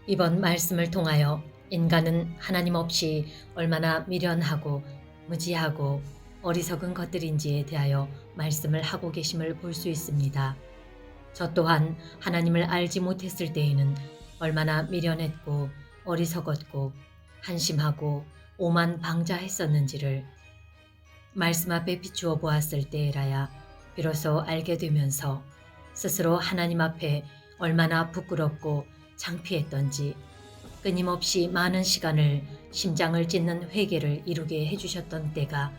이번 말씀을 통하여 인간은 하나님 없이 얼마나 미련하고 무지하고 어리석은 것들인지에 대하여 말씀을 하고 계심을 볼 수 있습니다. 저 또한 하나님을 알지 못했을 때에는 얼마나 미련했고 어리석었고 한심하고 오만방자했었는지를 말씀 앞에 비추어 보았을 때에라야 비로소 알게 되면서 스스로 하나님 앞에 얼마나 부끄럽고 창피했던지 끊임없이 많은 시간을 심장을 찢는 회개를 이루게 해주셨던 때가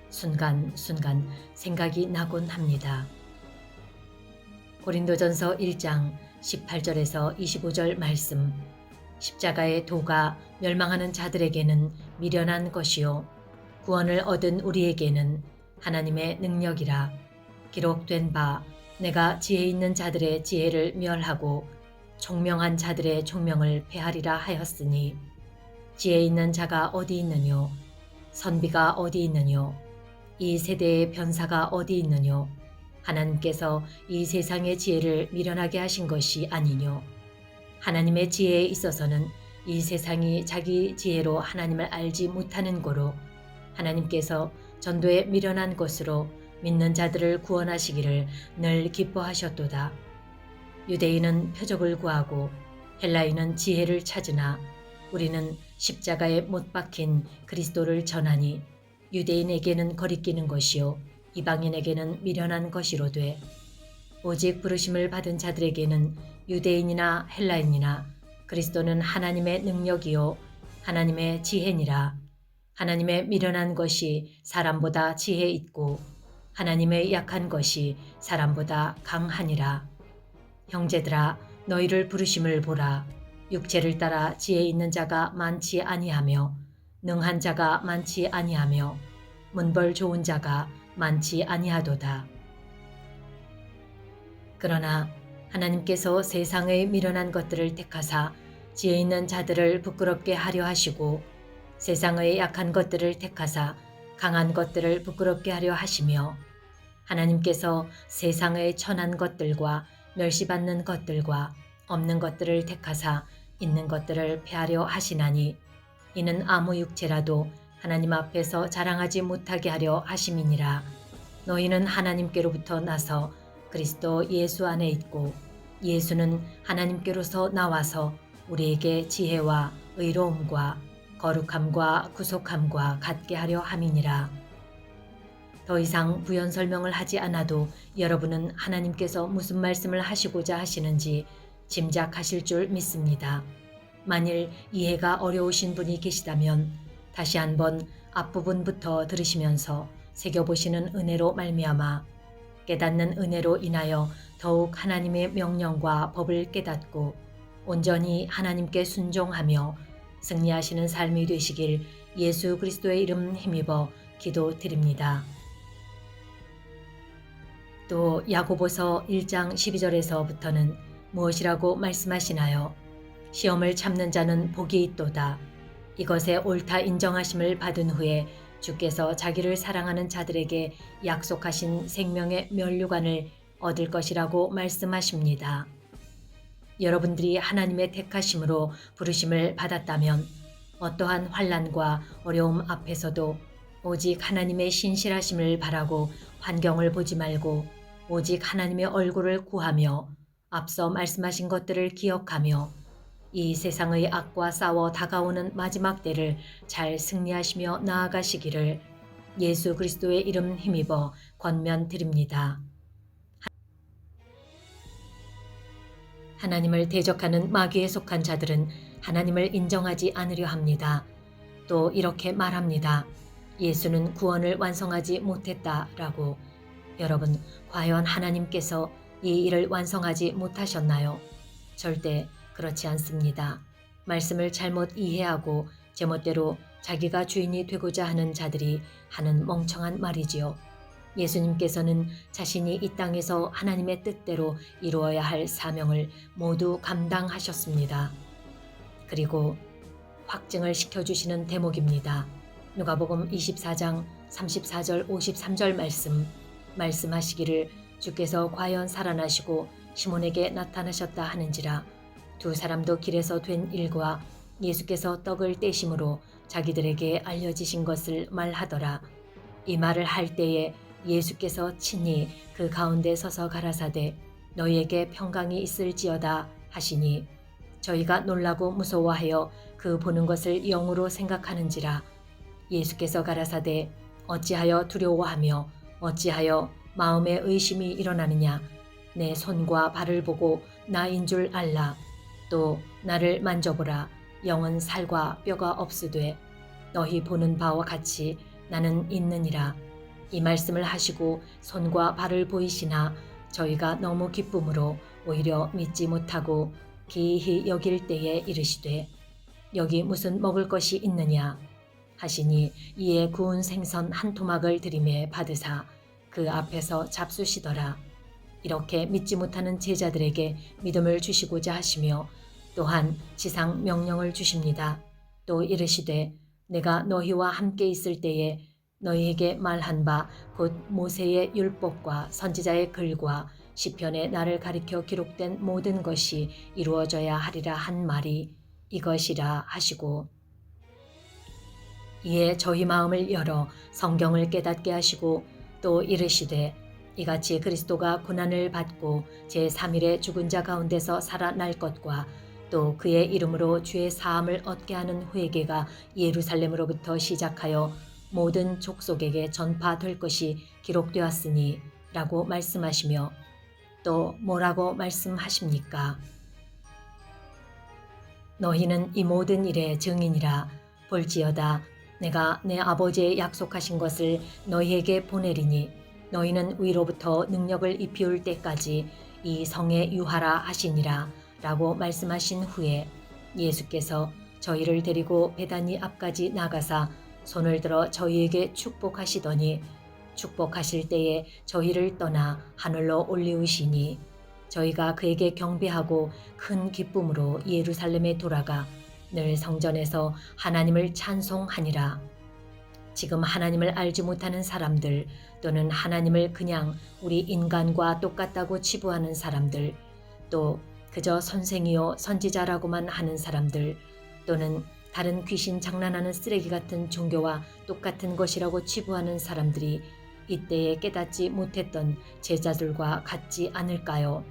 순간순간 생각이 나곤 합니다. 고린도전서 1장 18절에서 25절 말씀, 십자가의 도가 멸망하는 자들에게는 미련한 것이요 구원을 얻은 우리에게는 하나님의 능력이라. 기록된 바 내가 지혜 있는 자들의 지혜를 멸하고 총명한 자들의 총명을 패하리라 하였으니, 지혜 있는 자가 어디 있느뇨? 선비가 어디 있느뇨? 이 세대의 변사가 어디 있느뇨? 하나님께서 이 세상의 지혜를 미련하게 하신 것이 아니뇨? 하나님의 지혜에 있어서는 이 세상이 자기 지혜로 하나님을 알지 못하는 고로 하나님께서 전도에 미련한 것으로 믿는 자들을 구원하시기를 늘 기뻐하셨도다. 유대인은 표적을 구하고 헬라인은 지혜를 찾으나 우리는 십자가에 못 박힌 그리스도를 전하니 유대인에게는 거리끼는 것이요 이방인에게는 미련한 것이로되, 오직 부르심을 받은 자들에게는 유대인이나 헬라인이나 그리스도는 하나님의 능력이요 하나님의 지혜니라. 하나님의 미련한 것이 사람보다 지혜 있고 하나님의 약한 것이 사람보다 강하니라. 형제들아, 너희를 부르심을 보라. 육체를 따라 지혜 있는 자가 많지 아니하며 능한 자가 많지 아니하며 문벌 좋은 자가 많지 아니하도다. 그러나 하나님께서 세상의 미련한 것들을 택하사 지혜 있는 자들을 부끄럽게 하려 하시고 세상의 약한 것들을 택하사 강한 것들을 부끄럽게 하려 하시며, 하나님께서 세상의 천한 것들과 멸시받는 것들과 없는 것들을 택하사 있는 것들을 패하려 하시나니, 이는 아무 육체라도 하나님 앞에서 자랑하지 못하게 하려 하심이니라. 너희는 하나님께로부터 나서 그리스도 예수 안에 있고 예수는 하나님께로서 나와서 우리에게 지혜와 의로움과 거룩함과 구속함과 갖게 하려 함이니라. 더 이상 부연 설명을 하지 않아도 여러분은 하나님께서 무슨 말씀을 하시고자 하시는지 짐작하실 줄 믿습니다. 만일 이해가 어려우신 분이 계시다면 다시 한번 앞부분부터 들으시면서 새겨보시는 은혜로 말미암아 깨닫는 은혜로 인하여 더욱 하나님의 명령과 법을 깨닫고 온전히 하나님께 순종하며 승리하시는 삶이 되시길 예수 그리스도의 이름 힘입어 기도드립니다. 또 야고보서 1장 12절에서부터는 무엇이라고 말씀하시나요? 시험을 참는 자는 복이 있도다. 이것에 옳다 인정하심을 받은 후에 주께서 자기를 사랑하는 자들에게 약속하신 생명의 면류관을 얻을 것이라고 말씀하십니다. 여러분들이 하나님의 택하심으로 부르심을 받았다면 어떠한 환난과 어려움 앞에서도 오직 하나님의 신실하심을 바라고 환경을 보지 말고 오직 하나님의 얼굴을 구하며 앞서 말씀하신 것들을 기억하며 이 세상의 악과 싸워 다가오는 마지막 때를 잘 승리하시며 나아가시기를 예수 그리스도의 이름 힘입어 권면드립니다. 하나님을 대적하는 마귀에 속한 자들은 하나님을 인정하지 않으려 합니다. 또 이렇게 말합니다. 예수는 구원을 완성하지 못했다라고. 여러분, 과연 하나님께서 이 일을 완성하지 못하셨나요? 절대 그렇지 않습니다. 말씀을 잘못 이해하고 제멋대로 자기가 주인이 되고자 하는 자들이 하는 멍청한 말이지요. 예수님께서는 자신이 이 땅에서 하나님의 뜻대로 이루어야 할 사명을 모두 감당하셨습니다. 그리고 확증을 시켜주시는 대목입니다. 누가복음 24장 34절 53절 말씀하시기를 주께서 과연 살아나시고 시몬에게 나타나셨다 하는지라. 두 사람도 길에서 된 일과 예수께서 떡을 떼심으로 자기들에게 알려지신 것을 말하더라. 이 말을 할 때에 예수께서 친히 그 가운데 서서 가라사대 너희에게 평강이 있을지어다 하시니 저희가 놀라고 무서워하여 그 보는 것을 영으로 생각하는지라. 예수께서 가라사대 어찌하여 두려워하며 어찌하여 마음에 의심이 일어나느냐. 내 손과 발을 보고 나인 줄 알라. 또 나를 만져보라. 영은 살과 뼈가 없으되 너희 보는 바와 같이 나는 있느니라. 이 말씀을 하시고 손과 발을 보이시나 저희가 너무 기쁨으로 오히려 믿지 못하고 기이히 여길 때에 이르시되 여기 무슨 먹을 것이 있느냐 하시니 이에 구운 생선 한 토막을 들이매 받으사 그 앞에서 잡수시더라. 이렇게 믿지 못하는 제자들에게 믿음을 주시고자 하시며 또한 지상 명령을 주십니다. 또 이르시되 내가 너희와 함께 있을 때에 너희에게 말한 바 곧 모세의 율법과 선지자의 글과 시편에 나를 가리켜 기록된 모든 것이 이루어져야 하리라 한 말이 이것이라 하시고 이에 저희 마음을 열어 성경을 깨닫게 하시고 또 이르시되 이같이 그리스도가 고난을 받고 제3일에 죽은 자 가운데서 살아날 것과 또 그의 이름으로 죄의 사함을 얻게 하는 회개가 예루살렘으로부터 시작하여 모든 족속에게 전파될 것이 기록되었으니 라고 말씀하시며 또 뭐라고 말씀하십니까? 너희는 이 모든 일의 증인이라. 볼지어다 내가 내 아버지의 약속하신 것을 너희에게 보내리니 너희는 위로부터 능력을 입히울 때까지 이 성에 유하라 하시니라 라고 말씀하신 후에 예수께서 저희를 데리고 베다니 앞까지 나가사 손을 들어 저희에게 축복하시더니 축복하실 때에 저희를 떠나 하늘로 올리우시니 저희가 그에게 경배하고 큰 기쁨으로 예루살렘에 돌아가 늘 성전에서 하나님을 찬송하니라. 지금 하나님을 알지 못하는 사람들 또는 하나님을 그냥 우리 인간과 똑같다고 치부하는 사람들 또 그저 선생이요 선지자라고만 하는 사람들 또는 다른 귀신 장난하는 쓰레기 같은 종교와 똑같은 것이라고 치부하는 사람들이 이때에 깨닫지 못했던 제자들과 같지 않을까요?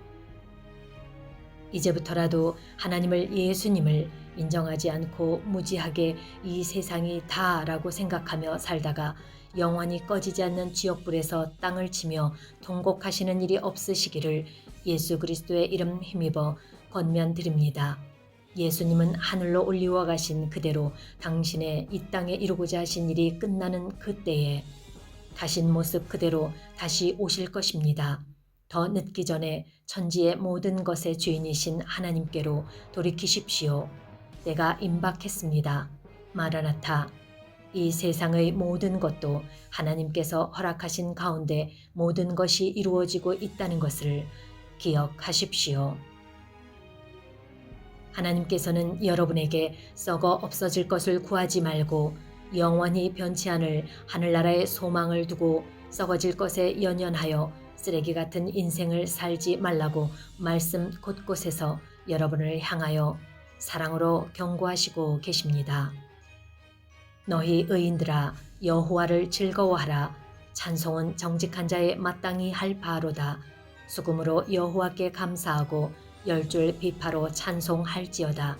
이제부터라도 하나님을 예수님을 인정하지 않고 무지하게 이 세상이 다라고 생각하며 살다가 영원히 꺼지지 않는 지옥불에서 땅을 치며 통곡하시는 일이 없으시기를 예수 그리스도의 이름 힘입어 권면드립니다. 예수님은 하늘로 올리워 가신 그대로 당신의 이 땅에 이루고자 하신 일이 끝나는 그때에 가신 모습 그대로 다시 오실 것입니다. 더 늦기 전에 천지의 모든 것의 주인이신 하나님께로 돌이키십시오. 때가 임박했습니다. 마라나타. 이 세상의 모든 것도 하나님께서 허락하신 가운데 모든 것이 이루어지고 있다는 것을 기억하십시오. 하나님께서는 여러분에게 썩어 없어질 것을 구하지 말고 영원히 변치 않을 하늘나라의 소망을 두고 썩어질 것에 연연하여 쓰레기 같은 인생을 살지 말라고 말씀 곳곳에서 여러분을 향하여 사랑으로 경고하시고 계십니다. 너희 의인들아 여호와를 즐거워하라. 찬송은 정직한 자의 마땅히 할 바로다. 수금으로 여호와께 감사하고 열줄 비파로 찬송할지어다.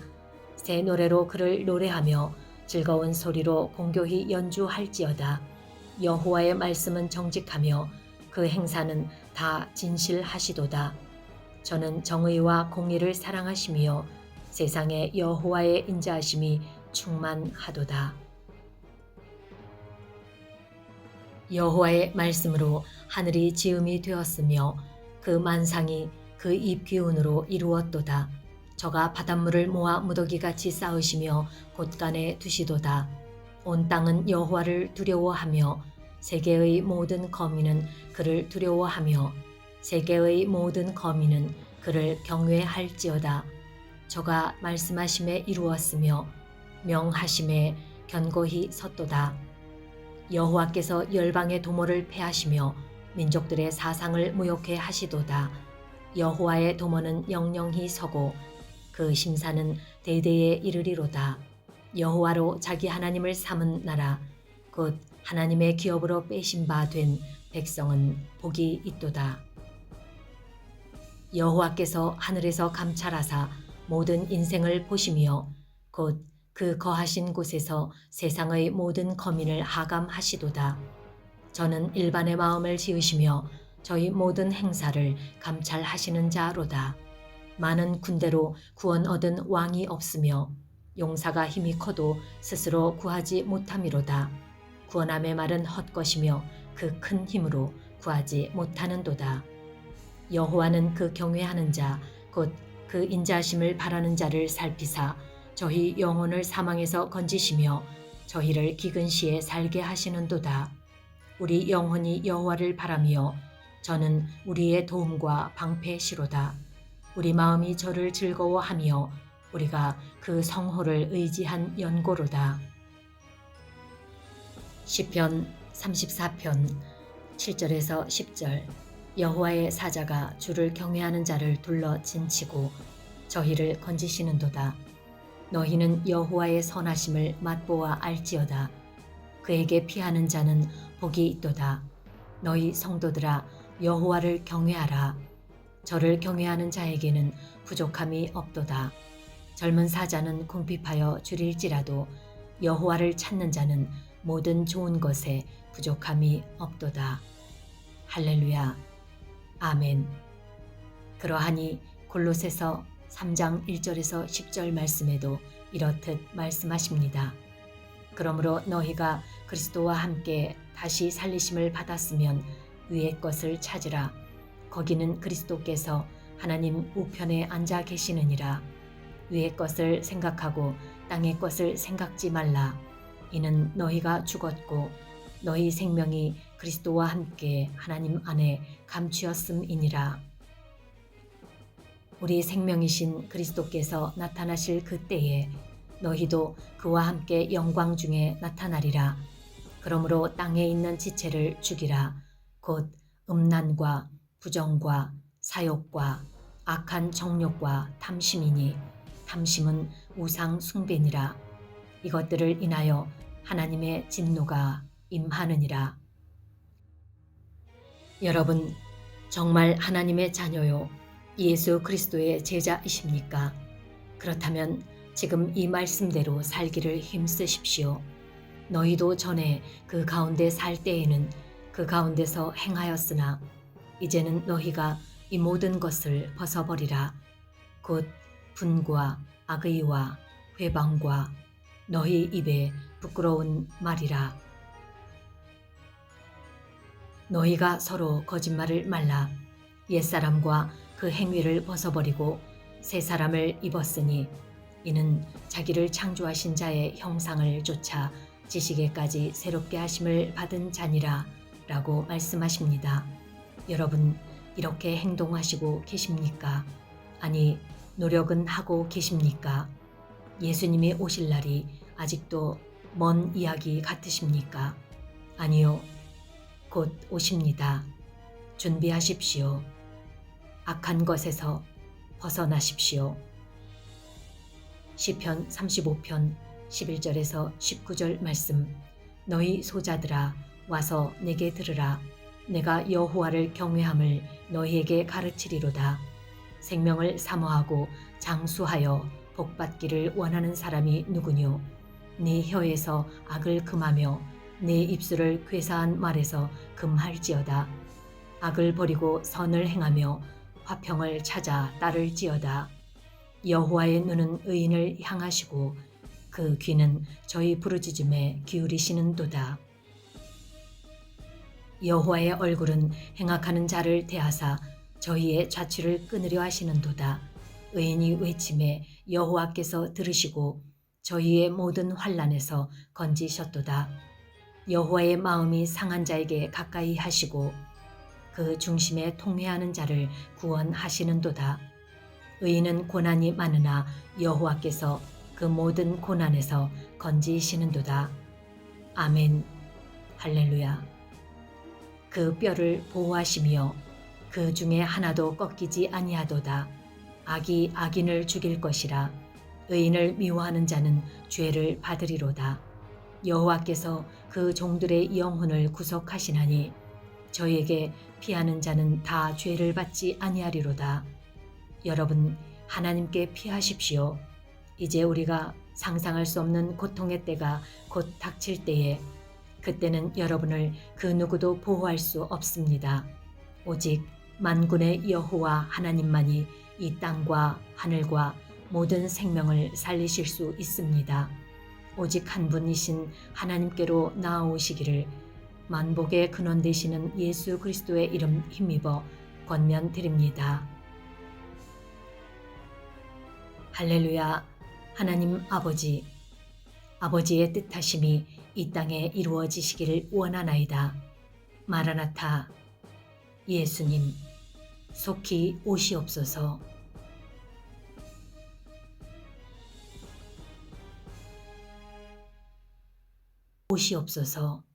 새 노래로 그를 노래하며 즐거운 소리로 공교히 연주할지어다. 여호와의 말씀은 정직하며 그 행사는 다 진실하시도다. 저는 정의와 공의를 사랑하시며 세상에 여호와의 인자하심이 충만하도다. 여호와의 말씀으로 하늘이 지음이 되었으며 그 만상이 그 입 기운으로 이루었도다. 저가 바닷물을 모아 무더기같이 쌓으시며 곳간에 두시도다. 온 땅은 여호와를 두려워하며 세계의 모든 거민은 그를 두려워하며 세계의 모든 거민은 그를 경외할지어다. 저가 말씀하심에 이루었으며 명하심에 견고히 섰도다. 여호와께서 열방의 도모를 패하시며 민족들의 사상을 무욕해 하시도다. 여호와의 도모는 영영히 서고 그 심사는 대대에 이르리로다. 여호와로 자기 하나님을 삼은 나라 곧 하나님의 기업으로 빼신 바 된 백성은 복이 있도다. 여호와께서 하늘에서 감찰하사 모든 인생을 보시며 곧 그 거하신 곳에서 세상의 모든 거민을 하감하시도다. 저는 일반의 마음을 지으시며 저희 모든 행사를 감찰하시는 자로다. 많은 군대로 구원 얻은 왕이 없으며 용사가 힘이 커도 스스로 구하지 못함이로다. 구원함의 말은 헛것이며 그 큰 힘으로 구하지 못하는도다. 여호와는 그 경외하는 자 곧 그 인자하심을 바라는 자를 살피사 저희 영혼을 사망에서 건지시며 저희를 기근 시에 살게 하시는도다. 우리 영혼이 여호와를 바라며 저는 우리의 도움과 방패시로다. 우리 마음이 저를 즐거워하며 우리가 그 성호를 의지한 연고로다. 시편 34편 7절에서 10절. 여호와의 사자가 주를 경외하는 자를 둘러 진치고 저희를 건지시는도다. 너희는 여호와의 선하심을 맛보아 알지어다. 그에게 피하는 자는 복이 있도다. 너희 성도들아 여호와를 경외하라. 저를 경외하는 자에게는 부족함이 없도다. 젊은 사자는 궁핍하여 줄일지라도 여호와를 찾는 자는 모든 좋은 것에 부족함이 없도다. 할렐루야. 아멘. 그러하니 골로새서 3장 1절에서 10절 말씀에도 이렇듯 말씀하십니다. 그러므로 너희가 그리스도와 함께 다시 살리심을 받았으면 위의 것을 찾으라. 거기는 그리스도께서 하나님 우편에 앉아 계시느니라. 위의 것을 생각하고 땅의 것을 생각지 말라. 이는 너희가 죽었고 너희 생명이 그리스도와 함께 하나님 안에 감추었음이니라. 우리 생명이신 그리스도께서 나타나실 그때에 너희도 그와 함께 영광 중에 나타나리라. 그러므로 땅에 있는 지체를 죽이라. 곧 음란과 부정과 사욕과 악한 정욕과 탐심이니 탐심은 우상 숭배니라. 이것들을 인하여 하나님의 진노가 임하느니라. 여러분, 정말 하나님의 자녀요 예수 그리스도의 제자이십니까? 그렇다면 지금 이 말씀대로 살기를 힘쓰십시오. 너희도 전에 그 가운데 살 때에는 그 가운데서 행하였으나 이제는 너희가 이 모든 것을 벗어버리라. 곧 분과 악의와 회방과 너희 입에 부끄러운 말이라. 너희가 서로 거짓말을 말라. 옛사람과 그 행위를 벗어버리고 새 사람을 입었으니 이는 자기를 창조하신 자의 형상을 쫓아 지식에까지 새롭게 하심을 받은 자니라 라고 말씀하십니다. 여러분, 이렇게 행동하시고 계십니까? 아니, 노력은 하고 계십니까? 예수님이 오실 날이 아직도 먼 이야기 같으십니까? 아니요, 곧 오십니다. 준비하십시오. 악한 것에서 벗어나십시오. 시편 35편 11절에서 19절 말씀. 너희 소자들아 와서 내게 들으라. 내가 여호와를 경외함을 너희에게 가르치리로다. 생명을 사모하고 장수하여 복받기를 원하는 사람이 누구뇨? 네 혀에서 악을 금하며 네 입술을 괴사한 말에서 금할지어다. 악을 버리고 선을 행하며 화평을 찾아 따를지어다. 여호와의 눈은 의인을 향하시고 그 귀는 저희 부르짖음에 기울이시는도다. 여호와의 얼굴은 행악하는 자를 대하사 저희의 좌취를 끊으려 하시는도다. 의인이 외침에 여호와께서 들으시고 저희의 모든 환난에서 건지셨도다. 여호와의 마음이 상한 자에게 가까이 하시고 그 중심에 통회하는 자를 구원하시는도다. 의인은 고난이 많으나 여호와께서 그 모든 고난에서 건지시는도다. 아멘. 할렐루야. 그 뼈를 보호하시며 그 중에 하나도 꺾이지 아니하도다. 악이 악인을 죽일 것이라. 의인을 미워하는 자는 죄를 받으리로다. 여호와께서 그 종들의 영혼을 구속하시나니 저에게 피하는 자는 다 죄를 받지 아니하리로다. 여러분, 하나님께 피하십시오. 이제 우리가 상상할 수 없는 고통의 때가 곧 닥칠 때에 그때는 여러분을 그 누구도 보호할 수 없습니다. 오직 만군의 여호와 하나님만이 이 땅과 하늘과 모든 생명을 살리실 수 있습니다. 오직 한 분이신 하나님께로 나아오시기를 만복의 근원 되시는 예수 그리스도의 이름 힘입어 권면드립니다. 할렐루야. 하나님 아버지, 아버지의 뜻하심이 이 땅에 이루어지시기를 원하나이다. 마라나타, 예수님, 속히 오시옵소서. 오시옵소서.